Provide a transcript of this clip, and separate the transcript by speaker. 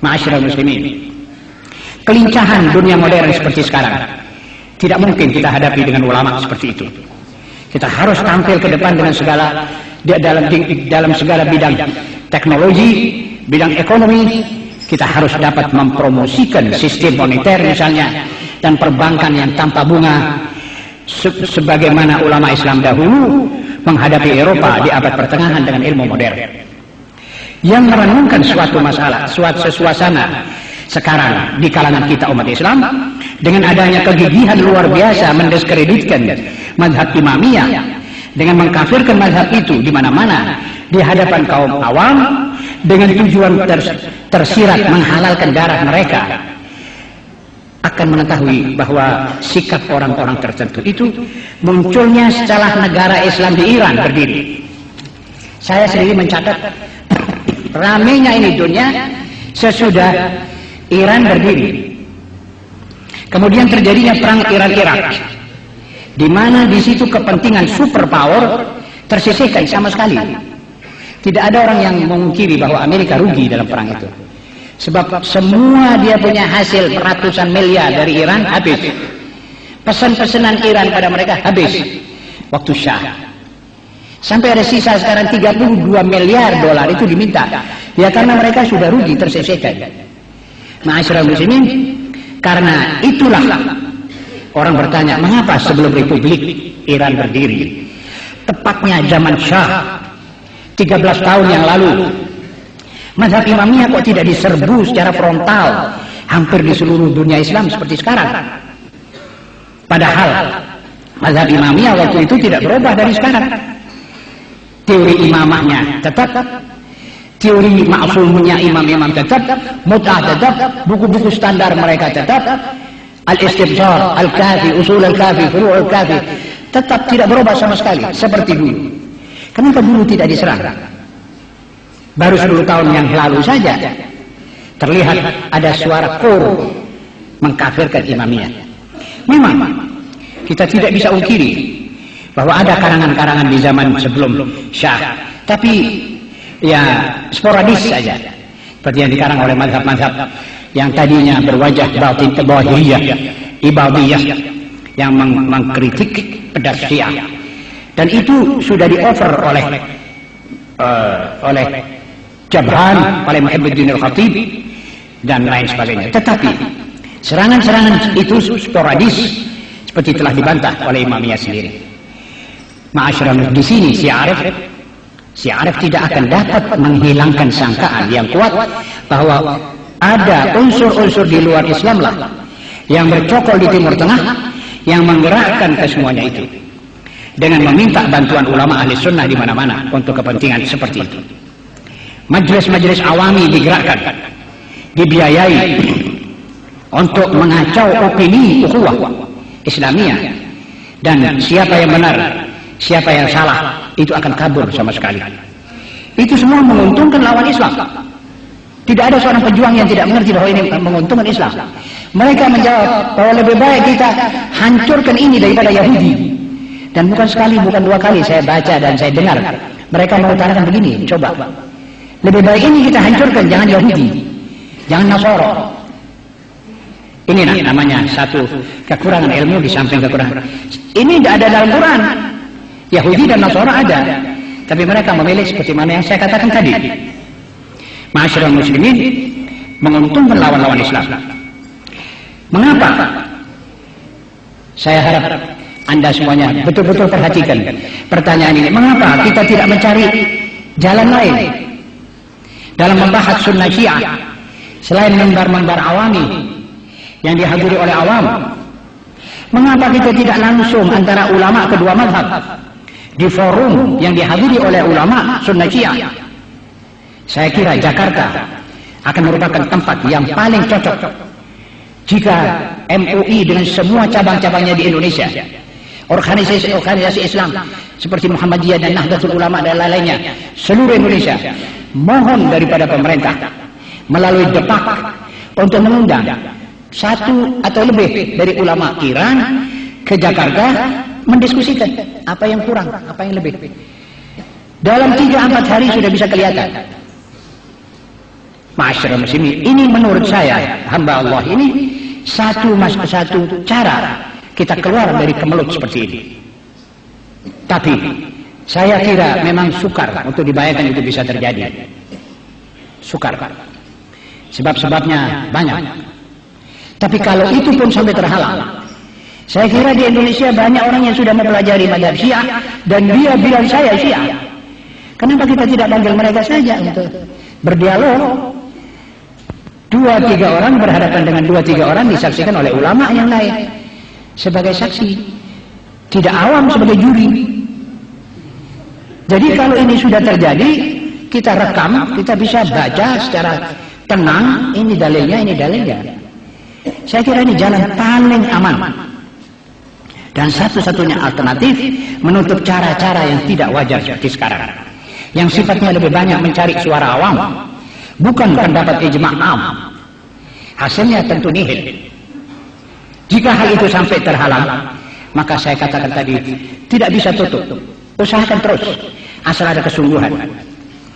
Speaker 1: Ma'asyiral muslimin, kelincahan dunia modern seperti sekarang tidak mungkin kita hadapi dengan ulama seperti itu. Kita harus tampil ke depan dengan segala dalam segala bidang teknologi, bidang ekonomi. Kita harus dapat mempromosikan sistem moneter misalnya dan perbankan yang tanpa bunga, sebagaimana ulama Islam dahulu menghadapi Eropa di abad pertengahan dengan ilmu modern. Yang merenungkan suatu masalah, suatu suasana sekarang di kalangan kita umat Islam dengan adanya kegigihan luar biasa mendiskreditkan mazhab Imamiyah, dengan mengkafirkan mazhab itu di mana-mana di hadapan kaum awam dengan tujuan tersirat menghalalkan darah mereka, akan mengetahui bahwa sikap orang-orang tertentu itu munculnya setelah negara Islam di Iran berdiri. Saya sendiri mencatat ramainya ini dunia sesudah Iran berdiri. Kemudian terjadinya perang Iran-Irak, di mana di situ kepentingan superpower tersisihkan sama sekali. Tidak ada orang yang memungkiri bahwa Amerika rugi dalam perang itu. Sebab semua dia punya hasil ratusan miliar dari Iran habis. Pesan-pesanan Iran pada mereka habis waktu Syah. Sampai ada sisa sekarang 32 miliar dolar itu diminta. Ya karena mereka sudah rugi, tersisihkan. Ma'asyiral muslimin, karena itulah orang bertanya, mengapa sebelum Republik Iran berdiri, tepatnya zaman Syah 13 tahun yang lalu, mazhab Imamiyah kok tidak diserbu secara frontal hampir di seluruh dunia Islam seperti sekarang? Padahal mazhab Imamiyah waktu itu tidak berubah dari sekarang. Teori imamahnya tetap, teori maksumnya imam-imam tetap, mut'ah tetap, buku-buku standar mereka tetap, al-istibsar, al-kafi, usul al-kafi, furu' al-kafi, tetap tidak berubah sama sekali seperti dulu. Kenapa dulu tidak diserang? Baru 10 tahun yang lalu saja terlihat ada suara kor mengkafirkan Imamiyah. Memang kita tidak bisa ungkiri bahwa ada karangan-karangan di zaman sebelum Syah, tapi ya sporadis saja, seperti yang dikarang oleh mazhab-mazhab yang tadinya berwajah batin kebawahiyah, ibadiyah, yang mengkritik pedas Syiah, dan itu sudah di-offer oleh Jabhan, oleh Muhyiddin Al-Khatib dan lain sebagainya. Tetapi serangan-serangan itu sporadis seperti telah dibantah oleh Imamiyah sendiri. Ma'asyiral, di sini si Arif tidak akan dapat menghilangkan sangkaan yang kuat bahwa ada unsur-unsur di luar Islam lah yang bercokol di Timur Tengah yang menggerakkan ke semuanya itu dengan meminta bantuan ulama ahli sunnah di mana-mana untuk kepentingan seperti itu. Majelis-majelis awami digerakkan, dibiayai untuk mengacau opini ukhuwah Islamiyah, dan siapa yang benar, siapa yang salah itu akan kabur sama sekali. Itu semua menguntungkan lawan Islam. Tidak ada seorang pejuang yang tidak mengerti bahwa ini menguntungkan Islam. Mereka menjawab bahwa lebih baik kita hancurkan ini daripada Yahudi. Dan bukan sekali, bukan dua kali saya baca dan saya dengar mereka mengutarakan begini, coba, lebih baik ini kita hancurkan, jangan Yahudi, jangan Nasara. Ini namanya satu kekurangan ilmu di samping kekurangan. Ini tidak ada dalam Quran. Yahudi dan Nasara ada, tapi mereka memilih seperti mana yang saya katakan tadi. Ma'asyiral muslimin, menguntungkan lawan-lawan Islam. Mengapa? Saya harap Anda semuanya betul-betul perhatikan pertanyaan ini. Mengapa kita tidak mencari jalan lain dalam membahas sunnah Syiah selain mimbar-mimbar awami yang dihadiri oleh awam? Mengapa kita tidak langsung antara ulama kedua mazhab di forum yang dihadiri oleh ulama sunnah Syiah? Saya kira Jakarta akan merupakan tempat yang paling cocok jika MUI dengan semua cabang-cabangnya di Indonesia, organisasi Islam seperti Muhammadiyah dan Nahdlatul Ulama dan lain-lainnya seluruh Indonesia mohon daripada pemerintah melalui depak untuk mengundang satu atau lebih dari ulama Iran ke Jakarta mendiskusikan apa yang kurang, apa yang lebih. Dalam 3-4 hari sudah bisa kelihatan. Ma'asyiral muslimin, ini menurut saya, hamba Allah ini satu cara kita keluar dari kemelut seperti ini. Tapi saya kira memang sukar untuk dibayangkan itu bisa terjadi. Sukar. Sebab-sebabnya banyak. Tapi kalau itu pun sampai terhalang, saya kira di Indonesia banyak orang yang sudah mempelajari mazhab Syiah dan dia bilang saya Syiah. Kenapa kita tidak panggil mereka saja untuk berdialog? 2-3 orang berhadapan dengan 2-3 orang disaksikan oleh ulama yang lain sebagai saksi, tidak awam sebagai juri. Jadi kalau ini sudah terjadi, kita rekam, kita bisa baca secara tenang, ini dalilnya, ini dalilnya. Saya kira ini jalan paling aman dan satu-satunya alternatif menutup cara-cara yang tidak wajar seperti sekarang, yang sifatnya lebih banyak mencari suara awam, bukan pendapat ijma' am. Hasilnya tentu nihil. Jika hal itu sampai terhalang, maka saya katakan tadi, tidak bisa tutup. Usahakan terus, asal ada kesungguhan.